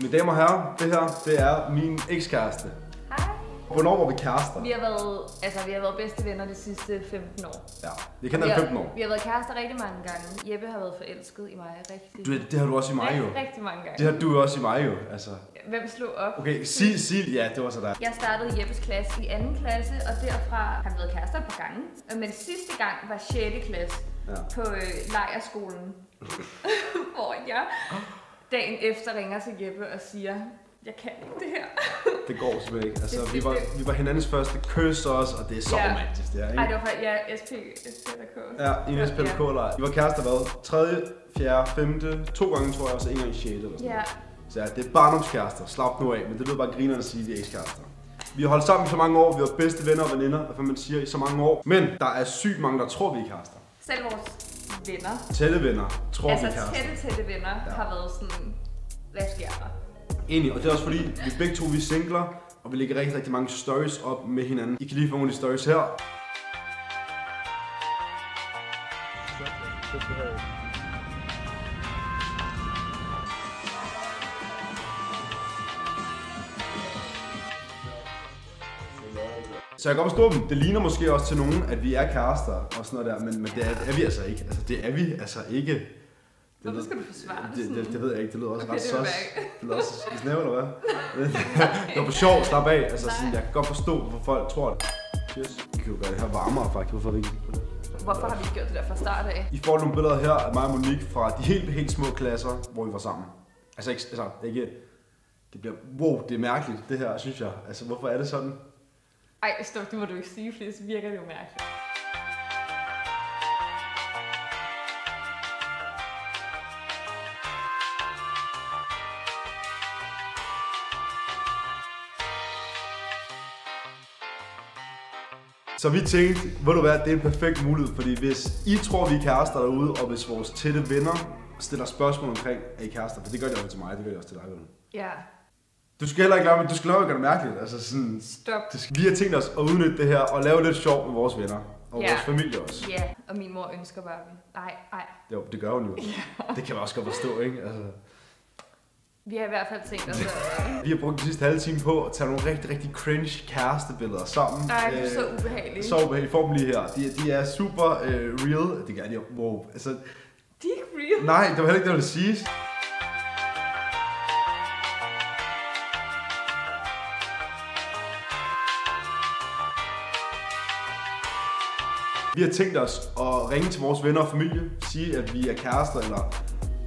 Mine damer og herrer, det her, det er min ekskæreste. Hej. Hvornår var vi kærester? Vi har været bedste venner de sidste 15 år. Ja, vi kender 15 år. Vi har været kærester rigtig mange gange. Jeppe har været forelsket i mig rigtig. Det har du også i mig jo. Rigtig mange gange. Det har du også i mig jo, altså. Hvem slog op? Okay, sig, ja, det var så der. Jeg startede i Jeppes klasse i 2. klasse, og derfra har vi været kærester et par gange. Men sidste gang var 6. klasse på lejrskolen, hvor jeg dagen efter ringer til Jeppe og siger, jeg kan ikke det her. Det går simpelthen ikke. Altså, vi var hinandens første kys også, og det er så romantisk, det er, ikke? Ej, det var faktisk, SP eller K. Ja, i en SP eller K-lejr. Vi var kærester hvad? 3., 4., 5., 2 gange tror jeg, og så 1 gang i 6. eller sådan noget. Så ja, det er barndomskærester. Slap nu af, men det lyder bare grinerne at sige, at vi er ekskærester. Vi har holdt sammen i så mange år, vi har bedste venner og veninder, hvad man siger, i så mange år. Men der er sygt mange, der tror, vi er kærester. Selv vores venner. Tætte venner tror vi er kærester. Altså tætte venner har været sådan, hvad sker der? Enig, og det er også fordi, vi begge to vi er singler, og vi lægger rigtig mange stories op med hinanden. I kan lige få nogle af de stories her. Så jeg kan godt forstå dem. Det ligner måske også til nogen, at vi er kærester og sådan noget der, men det er vi altså ikke. Altså det er vi altså ikke. Hvorfor skal du forsvare det? Det ved jeg ikke, det lyder også ret sos. Det lyder også snæv, eller hvad? Det var for sjov, slap af. Altså sådan, jeg kan godt forstå, hvorfor folk tror det. Cheers. Vi kan jo gøre det her varmere faktisk, hvorfor vi ikke? Hvorfor har vi ikke gjort det der fra start af? I får nogle billeder her af mig og Monique fra de helt små klasser, hvor vi var sammen. Altså ikke, det bliver, wow, det er mærkeligt det her, synes jeg. Altså hvorfor er det sådan? Ej, stop, det må du ikke sige, fordi så virker det jo mærkeligt. Så vi tænkte, ved du hvad, det er en perfekt mulighed, fordi hvis I tror, vi er kærester derude, og hvis vores tætte venner stiller spørgsmål omkring, er I kærester? For det gør de også til mig, det gør de også til dig, vel? Ja. Du skal heller ikke lade, du skal lade gøre det mærkeligt. Altså sådan, stop. Vi har tænkt os at udnytte det her og lave lidt sjov med vores venner. Og vores familie også. Ja, og min mor ønsker bare det. Nej. Jo, det gør hun jo. Det kan man også godt forstå, ikke? Altså. Vi har i hvert fald tænkt os Vi har brugt den sidste halve time på at tage nogle rigtig cringe kærestebilleder sammen. Nej, det er så ubehageligt. Så ubehageligt. Får dem lige her. De er super real. Det gør de. Wow. Altså, de er ikke real? Nej, det var heller ikke det, jeg ville sige. Vi har tænkt os at ringe til vores venner og familie, sige at vi er kærester, eller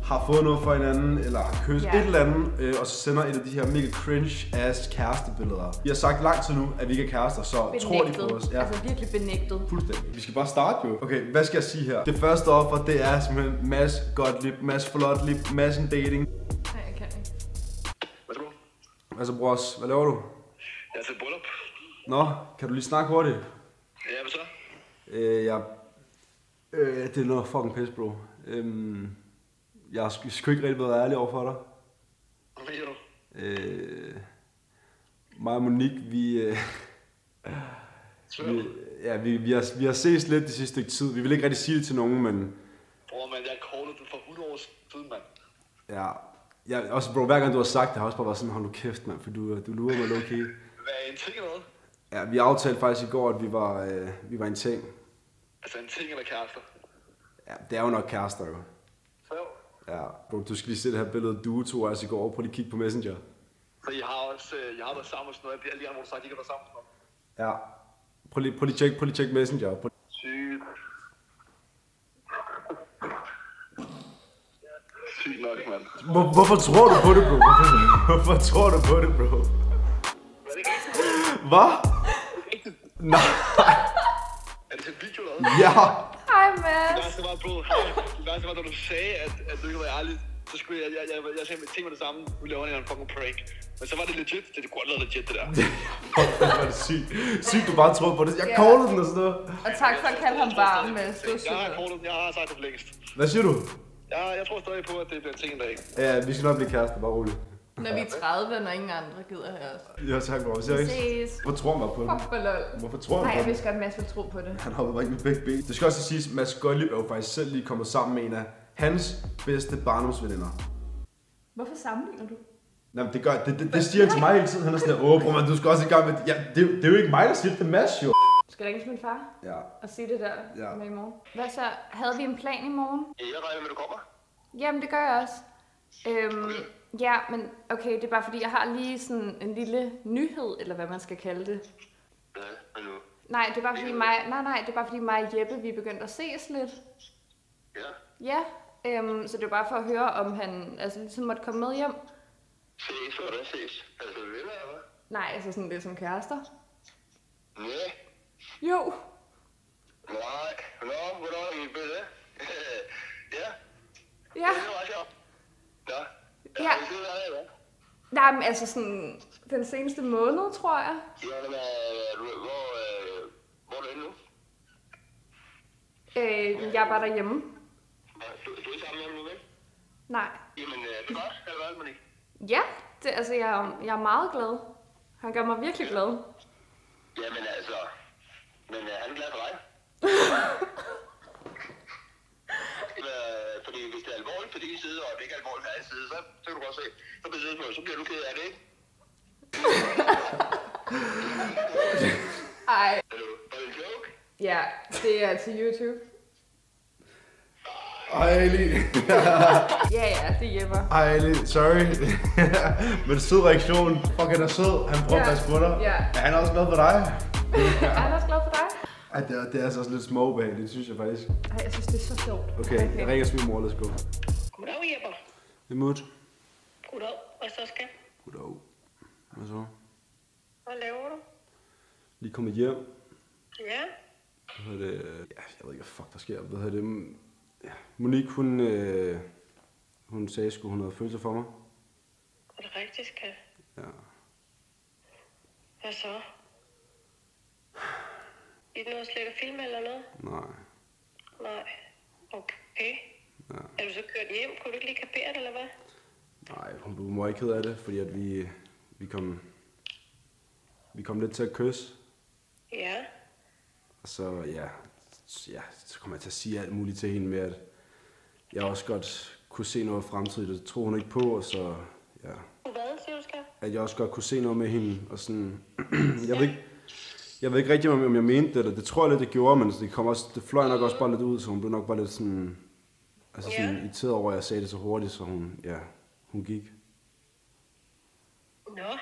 har fået noget for hinanden, eller har kysset et eller andet, og så sender et af de her mega cringe-ass kærestebilleder. Vi har sagt lang tid nu, at vi ikke er kærester, så tror de på os. Ja. Altså virkelig benægtet. Fuldstændig. Vi skal bare starte jo. Okay, hvad skal jeg sige her? Det første offer, det er simpelthen Mads Gottlieb, Mads Flotlieb, Madsen Dating. Nej, jeg kan ikke. Værsgo. Altså bros, hvad laver du? Jeg er til bryllup. Nå, kan du lige snakke hurtigt? Ja, hvad så? Det er noget fucking pis, bro. Jeg har sgu ikke rigtig været ærlig overfor dig. Hvad mener du? Mig og Monique, vi har ses lidt det sidste stykke tid. Vi vil ikke rigtig sige det til nogen, men... Bror, man, jeg callede den for 100 år siden, mand. Ja, også bro, hver gang du har sagt det, har også bare været sådan, hold nu kæft, mand, for du lurer mig low-key. Hvad er en ting eller noget? Ja, vi aftalte faktisk i går, at vi var en ting. Altså en ting eller kærester? Ja, det er jo nok kærester, jo. Så jo. Ja, bro, du skal lige se det her billede, du tog altså i går. Prøv lige at kigge på Messenger. Så I har også, jeg har været sammen med sådan noget, alle de andre, hvor du sagt, I har været sammen med sådan noget. Ja. Prøv lige at tjekke Messenger. Sygt. Sygt nok, mand. Hvorfor tror du på det, bro? Hvorfor tror du på det, bro? Hvad? Nej. Er det til en video eller noget? Ja. Hej, Mads. Det værste var, bro, det værste var, da du sagde, at du ikke var ærlig, så skulle jeg sagde med ting med det samme, nu laver jeg en fucking prank. Men så var det legit, det kunne godt være legit, det der. Det var det sygt. Sygt, du bare troede på det. Jeg callede den og sådan noget. Og tak for at kalde ham varm, Mads. Jeg har callet den, jeg har sagt det for længst. Hvad siger du? Jeg tror stadig på, at det bliver en ting en dag. Ja, vi skal nok blive kærester, bare roligt. Når vi er 30, når ingen andre gider her os. Ja, tak, bro. Vi ses. Hvorfor tror man på det? Fuck for lol. Hvorfor tror man Nej, på jeg det? vidste godt, at Mads ville tro på det. Han hoppede rigtig med begge ben. Det skal også siges, at Mads Gottlieb er jo faktisk selv lige kommet sammen med en af hans bedste barndomsveninder. Hvorfor sammenligner du? Jamen, det siger han til mig hele tiden. Han er sådan der, bror, men du skal også i gang med... Ja, det er jo ikke mig, der siger det, det er Mads, jo. Skal jeg ringe til min far? Ja. Og sige det der med i morgen? Hvad så? Havde vi en plan i morgen? Jeg regner med, at du kommer. Jamen, det gør jeg også. Ja, men okay, det er bare fordi, jeg har lige sådan en lille nyhed, eller hvad man skal kalde det. Hvad nu? Nej, det er bare fordi det er bare fordi mig og Jeppe, vi er begyndt at ses lidt. Ja. Ja, så det er bare for at høre, om han altså ligesom måtte komme med hjem. Ses, hvordan ses? Altså, venner, eller hvad? Nej, altså sådan lidt som kærester. Nej. Jo. Nej. Hvornår er I blevet det? Ja. Ja. Det var sjovt. Ja. Ja. Nej, men altså sådan den seneste måned, tror jeg. Ja, men hvor er du henne nu? Jeg er bare derhjemme. Du er ikke sammen med ham nu, vel? Nej. Jamen, det er godt. Eller hvad, Monique? Ja, det, altså jeg er meget glad. Han gør mig virkelig glad. Jamen altså, men er han glad for dig? Fordi hvis det er alvorligt for din side, og det ikke er alvorligt for hans side, så kan du godt se, så bliver du ked af det, ikke? Ej. Var det en joke? Ja, det er til YouTube. Ej, Ali. Ja, det hjælper. Ej, Ali, sorry. Men sød reaktion. Fuck, han er sød. Han prøver at passe på dig. Ja. Er han også glad for dig? Er han også glad for dig? Ej, det er altså også lidt småbehageligt, det synes jeg faktisk. Ej, jeg synes, det er så sjovt. Okay, jeg ringer til min mor, let's go. Goddag, Jeppe. Det er Mut. Goddag. Hvad så skal? Goddag. Hvad så? Hvad laver du? Lige kommet hjem. Ja. Hvad hedder det? Ja, jeg ved ikke, hvad fuck der sker. Hvad hedder det? Ja. Monique, hun sagde sgu, hun havde følelser for mig. Er det rigtigt, skat? Ja. Hvad så? I noget slet at filme eller noget? Nej. Nej. Okay. Ja. Er du så kørt hjem? Kunne du ikke lige kapere det, eller hvad? Nej, hun blev meget ked af det, fordi at vi kom lidt til at kysse. Ja. Og så, så kom jeg til at sige alt muligt til hende med, at jeg også godt kunne se noget fremtidigt, og det troede hun ikke på, og så, ja. Hvad siger du, skat? At jeg også godt kunne se noget med hende, og sådan, jeg ved ikke rigtig, om jeg mente det, eller det tror jeg lidt, det gjorde, men det fløj nok også bare lidt ud, så hun blev nok bare lidt sådan, altså sådan irriteret over, at jeg sagde det så hurtigt, så hun gik. Nå.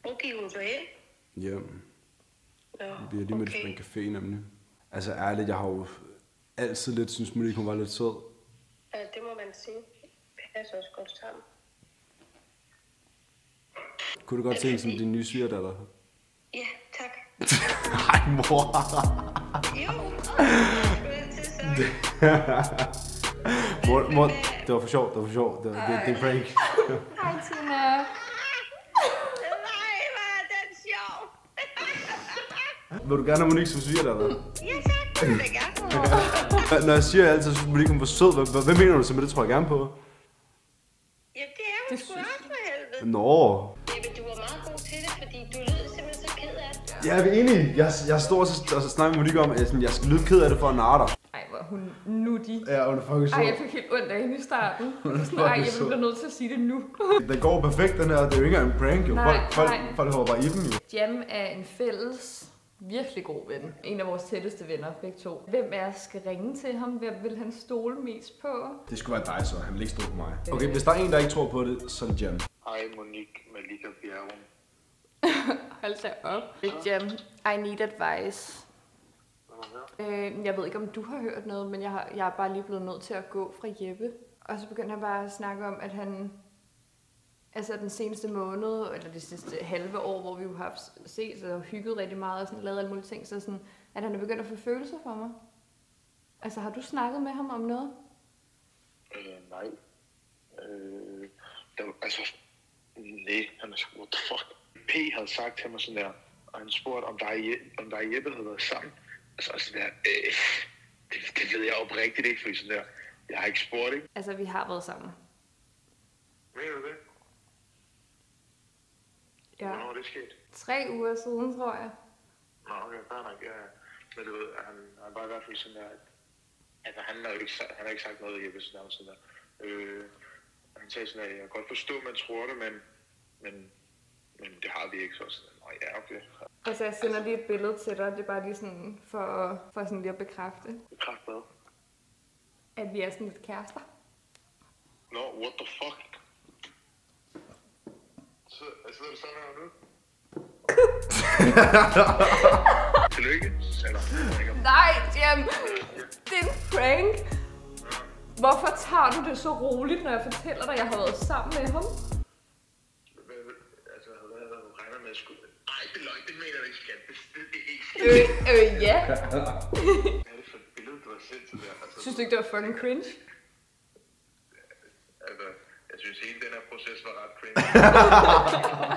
Hvor gik hun så hen? Hjem. Nå, Vi har lige mødtes på en café nemlig. Altså ærligt, jeg har jo altid lidt synes Monique, hun var lidt sød. Ja, det må man sige. Det passer også godt sammen. Kunne du godt se hende som din nye svigerdatter? Ja, tak. Nej, mor. Jo. Mor, det var for sjovt, det er en prank. Hej, Tina. Nej, hvor er den sjov. Vil du gerne have Monique som svigerdatter? Ja, tak. Det vil jeg gerne. Når jeg siger altid, at Monique hun var sød, hvad mener du så med det, tror jeg gerne på? Ja, det er jo sgu også for helvede. Nå. Jamen, du var meget god til det, fordi du lød simpelthen så ked af det. Ja, jeg er enig. Jeg står og så snakker med Monique om, at jeg skal lyde ked af det for at narre dig. Ej, hvor er hun nuttig. Ja, hun er fucking sød. Ej, jeg fik helt ondt af hende i starten. Ej, jeg bliver nødt til at sige det nu. Den går perfekt, den her. Det er jo ikke engang en prank, jo. Folk holder bare i dem, jo. Jam er en fælles, virkelig god ven. En af vores tætteste venner, begge to. Hvem af os skal ringe til ham? Hvem vil han stole mest på? Det skulle være dig, så. Han vil ikke stole på mig. Okay, hvis der er en, der ikke tror på det, så er det Jam. Hej, Monique Malika Bjerrum. Hold da op. Jam, I need advice. Jeg ved ikke, om du har hørt noget, men jeg er bare lige blevet nødt til at gå fra Jeppe. Og så begyndte han bare at snakke om, at han... Altså den seneste måned, eller det sidste halve år, hvor vi jo har set og hygget rigtig meget og sådan, lavet alle mulige ting, så sådan, at han er begyndt at få følelser for mig. Altså, har du snakket med ham om noget? Nej. Nej, han er sgu, what the fuck. P havde sagt til mig sådan der, og han spurgte, om der og Jeppe havde været sammen. Altså sådan der, det ved jeg oprigtigt ikke, fordi sådan der, jeg har ikke spurgt, ikke? Altså, vi har været sammen. Mener du det? Ja. Hvornår er det sket? 3 uger siden, tror jeg. Nå, okay, fair nok, ja. Men du ved, han bare i hvert fald sådan der, at han har ikke sagt noget, Jeppe, sådan der. Han sagde sådan, at jeg kan godt forstå, at man tror det, men det har vi ikke så sådan. Nej, ja, okay. Altså, jeg sender lige et billede til dig. Det er bare lige sådan for sådan lige at bekræfte. Bekræft hvad? At vi er sådan lidt kærester. No, what the fuck? Så sidder du sådan her nu? Tillykke. Nej, Jam. Det er en prank. Hvorfor tager du det så roligt, når jeg fortæller dig, at jeg har været sammen med ham? Altså, hvad regner med at skulle... Ej, det er løgn, det mener jeg ikke, skat. Det er ikke Ja. Hvad er det for et billede, du har sendt til der? Altså, Synes du ikke, det var fucking cringe? Altså, jeg synes hele den her proces var ret cringe.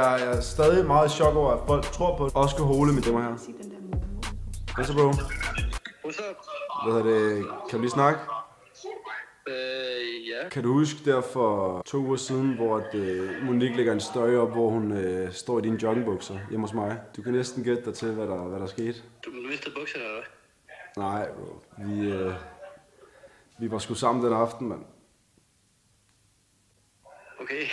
Jeg er stadig meget i chok over, at folk tror på Oscar Hole med dem her. Hvad så, bro? What's up? Hvad er det? Kan du lige snakke? Ja. Kan du huske der for 2 uger siden, hvor Monique lægger en story op, hvor hun står i dine joggingbukser hjemme hos mig? Du kan næsten gætte dig til, hvad der skete. Du mistede bukserne, eller hvad? Nej, bro. Vi var sgu sammen den aften, mand. Okay.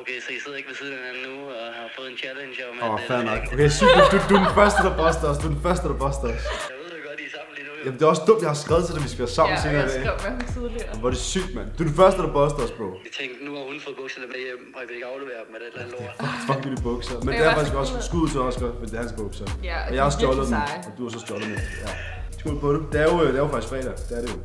Okay, så I sidder ikke ved siden af hinanden nu og har fået en challenge om at... Fair nok. Okay, sygt. Du er den første, der poster os. Du er den første, der poster os. Jeg ved jo godt, I er sammen lige nu. Jamen, det er også dumt, jeg har skrevet til dig, hvis vi er sammen senere i dag. Ja, jeg skrev med ham tidligere. Hvor er det sygt, mand. Du er den første, der poster os, bro. Jeg tænkte, nu har hun fået bukserne med hjem, og jeg vil ikke aflevere dem med det eller andet lort. Fuck med de bukser. Men det er faktisk også skud til Oscar, for det er hans bukser. Ja, og jeg har stjålet dem, og du har så stjålet dem. Ja. Skål på det. Det er jo faktisk fredag. Det er det jo.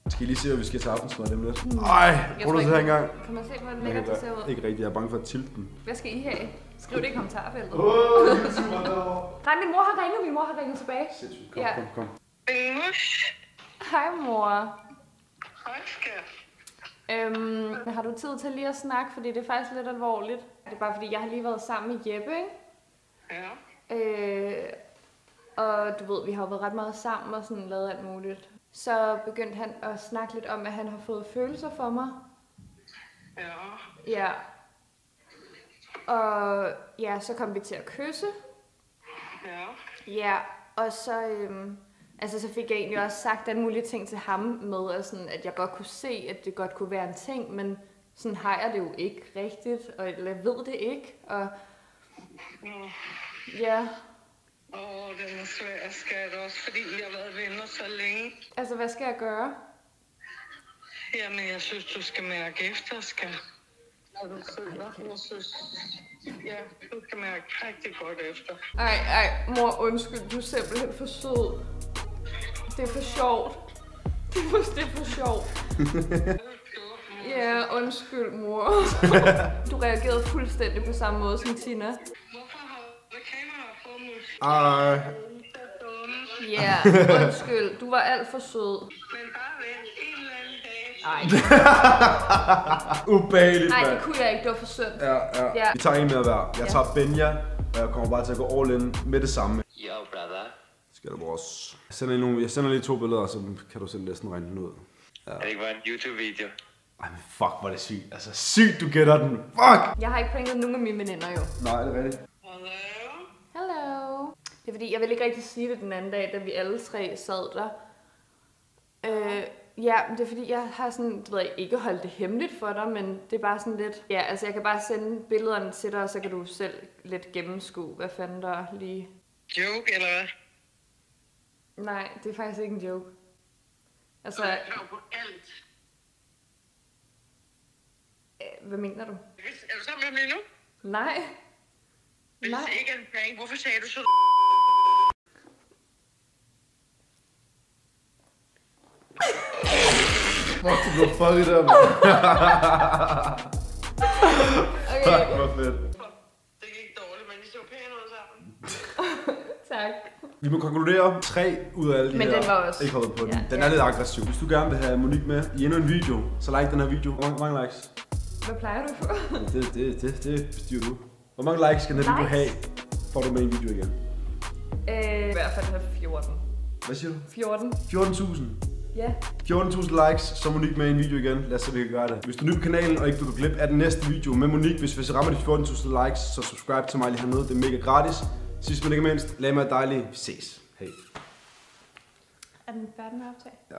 Skal I lige se, hvad vi skal til aftensmad dem lidt? Ej, prøv du til her engang. Kan man se, hvor lækkert det ser ud? Ikke rigtigt, jeg er bange for at tilte den. Hvad skal I have? Skriv det i kommentarfeltet. Nej, min mor har ringet tilbage. Sindssygt, kom. Hej mor. Hej, skat. Har du tid til lige at snakke, fordi det er faktisk lidt alvorligt. Det er bare fordi, jeg har lige været sammen med Jeppe, ikke? Ja. Og du ved, vi har jo været ret meget sammen og sådan lavet alt muligt. Så begyndte han at snakke lidt om, at han har fået følelser for mig. Ja. Ja. Og ja, så kom vi til at kysse. Ja. Ja, og så, så fik jeg egentlig også sagt alle mulige ting til ham med, at jeg godt kunne se, at det godt kunne være en ting, men sådan har jeg det jo ikke rigtigt, og jeg ved det ikke, og ja. Den er svær, skat, også fordi I har været venner så længe. Altså, hvad skal jeg gøre? Jamen, jeg synes, du skal mærke efter, skat. Når du føler, jeg synes, ja, du skal mærke rigtig godt efter. Ej, mor, undskyld, du er simpelthen for sød. Det er for sjovt. Det er for sjovt. Ja, undskyld, mor. Du reagerede fuldstændig på samme måde som Tina. Hvorfor har du kamera på mig? Ja, undskyld. Du var alt for sød. Men bare vent en eller anden dag. Ubehageligt, Nej, mand. det kunne jeg ikke. Det var for synd. Ja. Vi tager en mere hver. Jeg tager Benja, og jeg kommer bare til at gå all in med det samme. Yo, brother. Skal du også. Jeg sender lige 2 billeder, så kan du selv næsten regne den ud. Ja. Er det ikke bare en YouTube-video? Ej, men fuck, hvor er det sygt. Altså, sygt, du gætter den. Fuck! Jeg har ikke pranket nogen af mine veninder, jo. Nej, det er rigtigt. Hello. Det er fordi, jeg ville ikke rigtig sige det den anden dag, da vi alle 3 sad der. Ja, det er fordi, jeg har sådan, du ved ikke holdt det hemmeligt for dig, men det er bare sådan lidt... Ja, altså jeg kan bare sende billederne til dig, og så kan du selv lidt gennemskue, hvad fanden der lige... Joke, eller hvad? Nej, det er faktisk ikke en joke. Altså... Jeg tror på alt. Hvad mener du? Er du sammen med mig nu? Nej. Hvis det ikke er en prank, hvorfor sagde du så... Fuck, du blev fucket der, man. Okay. Fuck, hvor fedt. Det gik dårligt, men I så pæne ud sammen. Tak. Vi må konkludere 3 ud af alle de Men her. den var også... Ikke hoppet på den. Ja, Den er lidt aggressiv. Hvis du gerne vil have Monique med i endnu en video, så like den her video. Hvor mange likes? Hvad plejer du på? Det bestyrer du. Hvor mange likes skal den her video have, for du med i en video igen? I hvert fald have 14. Hvad siger du? 14? 14.000. Ja. 14.000 likes, så er Monique med i en video igen. Lad os se, vi kan gøre det. Hvis du er ny på kanalen og ikke vil gå glip af den næste video med Monique, hvis vi rammer de 14.000 likes, så subscribe til mig lige hernede. Det er mega gratis. Sidst men ikke mindst, lad mig dejligt. Vi ses. Hej. Er den færdig med at optage? Ja.